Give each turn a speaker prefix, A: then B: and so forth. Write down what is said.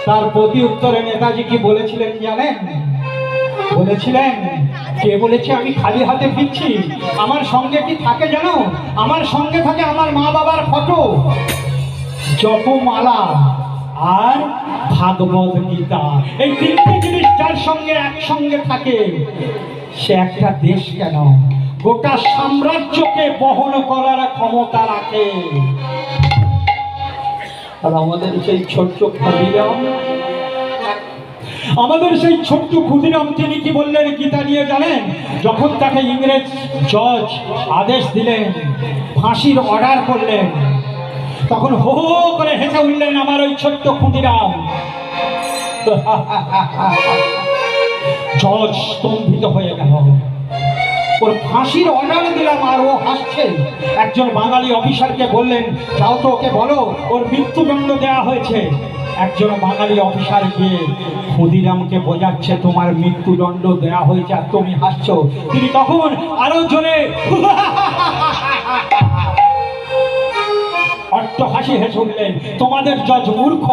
A: তার প্রতি উত্তরে নেতাজি কি বলেছিলেন জানেন? বলেছিলেন, কে বলেছে আমি খালি হাতে ফিরছি? আমার সঙ্গে কি থাকে জানো? আমার সঙ্গে থাকে আমার মা বাবার ফটো, জপমালা আর ভাগবত গীতা। এই তিনটি জিনিস যার সঙ্গে একসঙ্গে থাকে, সে একটা দেশ কেন গোটা সাম্রাজ্যকে বহন করার ক্ষমতা রাখে। আর আমাদের সেই ছোট্ট ক্ষুদিরাম, আমাদের সেই ছোট্ট ক্ষুদিরাম তিনি কি বললেন গীতা নিয়ে জানেন? যখন তাকে ইংরেজ জজ আদেশ দিলেন, ফাঁসির অর্ডার করলেন, তখন হো হো করে হেসে উঠলেন আমার ওই ছোট্ট ক্ষুদিরাম। জজ স্তম্ভিত হয়ে গেল। ওর ফাঁসির অর্ডার দিলাম আর ও হাসছে। একজন বাঙালি অফিসারকে বললেন, যাও তো ওকে বলো ওর মৃত্যুদণ্ড দেওয়া হয়েছে। একজন বাঙালি অফিসার গিয়ে ক্ষুদিরামকে বোঝাচ্ছে তোমার মৃত্যুদণ্ড দেওয়া হয়েছে আর তুমি হাসছো। তিনি তখন আরো জোরে অট্ট হাসি হেসে উঠলেন, তোমাদের জজ মূর্খ।